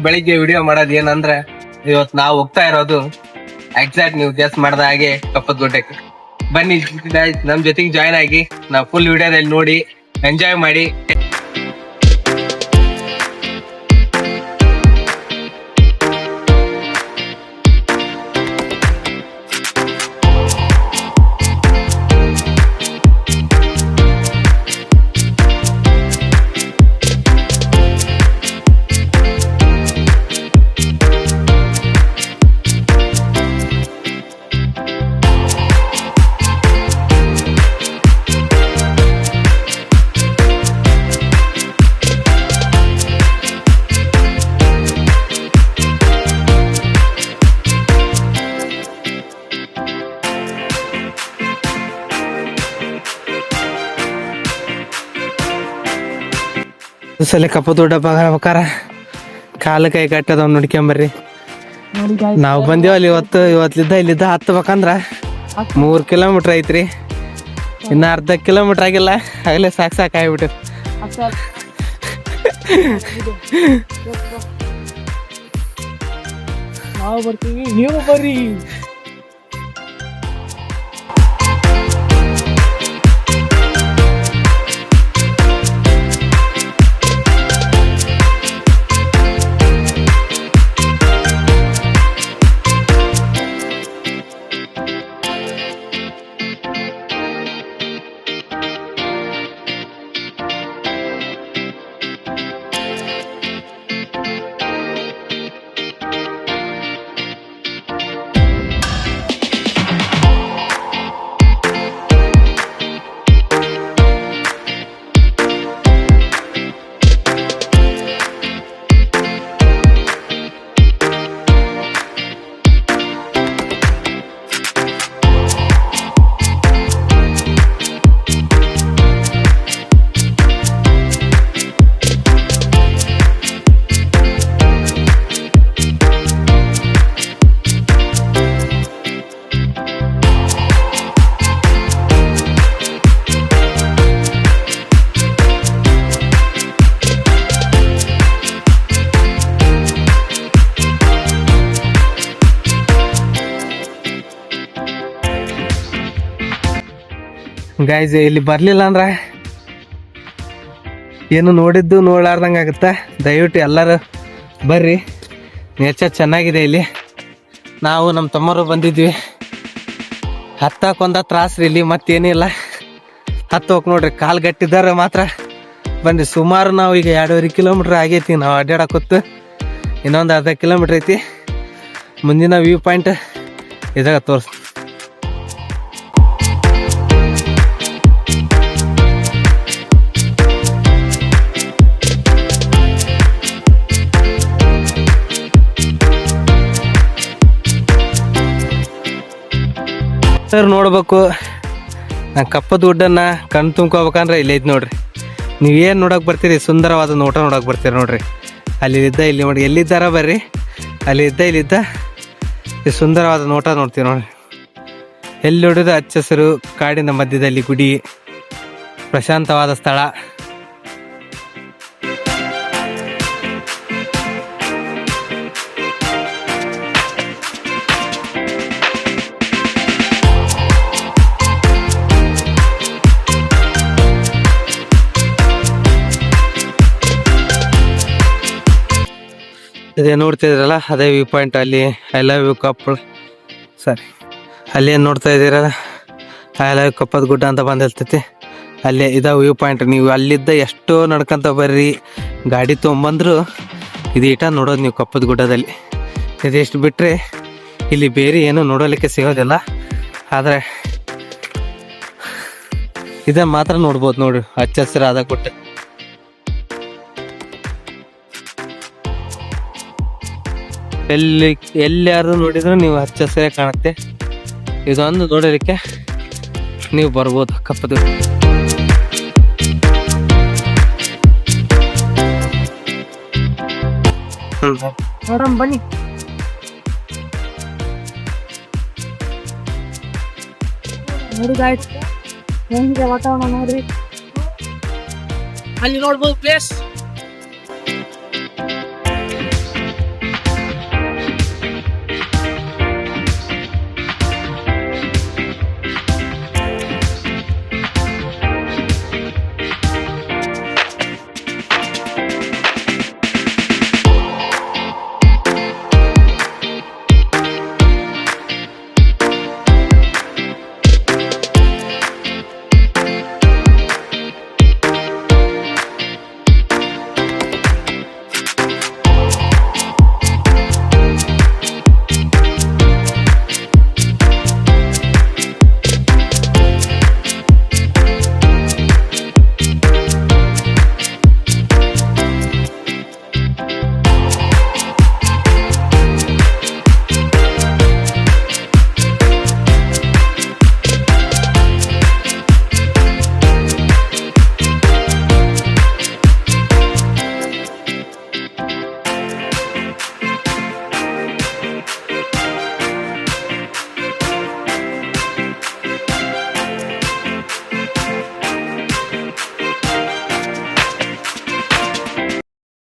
ಬೆಳಿಗ್ಗೆ ವಿಡಿಯೋ ಮಾಡೋದು ಏನಂದ್ರೆ ಇವತ್ತು ನಾವು ಹೋಗ್ತಾ ಇರೋದು ಎಕ್ಸಾಕ್ಟ್ ನೀವು ಗೆಸ್ ಮಾಡ್ದ ಹಾಗೆ ಕಪ್ಪದ ಗುಡ್ಡಕ್ಕೆ. ಬನ್ನಿ ನಮ್ ಜೊತೆಗೆ ಜಾಯ್ನ್ ಆಗಿ ನಾವು ಫುಲ್ ವಿಡಿಯೋದಲ್ಲಿ ನೋಡಿ ಎಂಜಾಯ್ ಮಾಡಿ. ಸಲ ಕಪ್ಪು ದೊಡ್ಡ ಬರ್ಬೇಕಾರ ಕಾಲು ಕೈ ಕಟ್ಟದವ್ ನೋಡ್ಕೊಂಬರ್ರಿ. ನಾವು ಬಂದೇವಲ್ಲಿ ಇವತ್ತಲಿದ್ದ ಇಲ್ಲಿದ್ದ ಹತ್ಬೇಕಂದ್ರ 3 ಕಿಲೋಮೀಟರ್ ಐತ್ರಿ. ಇನ್ನ ಅರ್ಧ ಕಿಲೋಮೀಟರ್ ಆಗಿಲ್ಲ, ಆಗಲೇ ಸಾಕಾಗ್ಬಿಟ್ಟು. ನಾವು ಬರ್ತೀವಿ, ನೀವು ಬರ್ರಿ. ಗೈಸ್ ಇಲ್ಲಿ ಬರ್ಲಿಲ್ಲ ಅಂದ್ರ ಏನು ನೋಡಿದ್ದು ನೋಡ್ಲಾರ್ದಂಗ ಆಗುತ್ತ. ದಯವಿಟ್ಟು ಎಲ್ಲರೂ ಬರ್ರಿ, ನೇಚರ್ ಚೆನ್ನಾಗಿದೆ ಇಲ್ಲಿ. ನಾವು ನಮ್ಮ ತಮ್ಮರು ಬಂದಿದ್ವಿ. ಹತ್ತಕ್ಕೊಂದ ತ್ರಾಸ್ರಿ ಇಲ್ಲಿ, ಮತ್ತೇನಿಲ್ಲ. ಹತ್ತೋಕ್ ನೋಡ್ರಿ, ಕಾಲು ಗಟ್ಟಿದ್ದಾರೆ ಮಾತ್ರ ಬನ್ರಿ. ಸುಮಾರು ನಾವು ಈಗ 2.5 ಕಿಲೋಮೀಟ್ರ್ ಆಗೈತಿ ನಾವು ಅಡ್ಡಾಡಕೊತ್ತು. ಇನ್ನೊಂದು ಅರ್ಧ ಕಿಲೋಮೀಟ್ರ್ ಐತಿ. ಮುಂದಿನ ವ್ಯೂ ಪಾಯಿಂಟ್ ಇದಾಗ ತೋರಿಸ್. ಸರ್ ನೋಡ್ಬೇಕು, ನಾನು ಕಪ್ಪದ ಗುಡ್ಡನ್ನ ಕಣ್ ತುಂಬ್ಕೋಬೇಕಂದ್ರೆ ಇಲ್ಲಿ ಐತೆ ನೋಡ್ರಿ. ನೀವೇನು ನೋಡೋಕೆ ಬರ್ತೀರಿ, ಸುಂದರವಾದ ನೋಟ ನೋಡೋಕೆ ಬರ್ತೀರಿ ನೋಡ್ರಿ. ಅಲ್ಲಿದ್ದ ಇಲ್ಲಿ ನೋಡಿ, ಎಲ್ಲಿದ್ದಾರ ಬರ್ರಿ, ಅಲ್ಲಿದ್ದ ಇಲ್ಲಿದ್ದ ಈ ಸುಂದರವಾದ ನೋಟ ನೋಡ್ತೀವಿ ನೋಡ್ರಿ. ಎಲ್ಲಿ ನೋಡಿದ ಹಚ್ಚ ಹಸಿರು, ಕಾಡಿನ ಮಧ್ಯದಲ್ಲಿ ಗುಡಿ, ಪ್ರಶಾಂತವಾದ ಸ್ಥಳ. ಇದೇ ನೋಡ್ತಿದ್ರಲ್ಲ, ಅದೇ ವ್ಯೂ ಪಾಯಿಂಟ್. ಅಲ್ಲಿ ಐ ಲವ್ ಯು ಕಪ್ಪಲ್, ಸರಿ ಅಲ್ಲಿ ಏನು ನೋಡ್ತಾ ಇದ್ದೀರಲ್ಲ, ಐ ಲವ್ ಯು ಕಪ್ಪದ ಗುಡ್ಡ ಅಂತ ಬಂದಿರ್ತೈತಿ. ಅಲ್ಲೇ ಇದ ವ್ಯೂ ಪಾಯಿಂಟ್. ನೀವು ಅಲ್ಲಿದ್ದ ಎಷ್ಟೋ ನಡ್ಕೊಂತ ಬರ್ರಿ, ಗಾಡಿ ತೊಗೊಂಬಂದ್ರು ಇದು ಈಟ ನೋಡೋದು ನೀವು ಕಪ್ಪದ ಗುಡ್ಡದಲ್ಲಿ. ಇದೆಷ್ಟು ಬಿಟ್ಟರೆ ಇಲ್ಲಿ ಬೇರೆ ಏನು ನೋಡೋಲಿಕ್ಕೆ ಸಿಗೋದಿಲ್ಲ. ಆದರೆ ಇದನ್ನು ಮಾತ್ರ ನೋಡ್ಬೋದು ನೋಡಿ, ಹಚ್ಚ ಹಸಿರಾದ ಗುಡ್ಡ. ಎಲ್ಲಿಯಾರು ನೋಡಿದ್ರು ನೀವು ಹಚ್ಚ ಹಸಿರೇ ಕಾಣುತ್ತೆ. ಇದೊಂದು ನೋಡಲಿಕ್ಕೆ ನೀವು ಬರ್ಬೋದು ಕಪ್ಪದ. ನೋಡೋಣ ಬನ್ನಿ. ನೋಡಿ ಗಾಯ್ಸ್, ಹೆಂಗಿದೆ ವಾತಾವರಣ ನೋಡ್ರಿ. ಅಲ್ಲಿ ನೋಡ್ಬೋದು ಪ್ಲೇಸ್.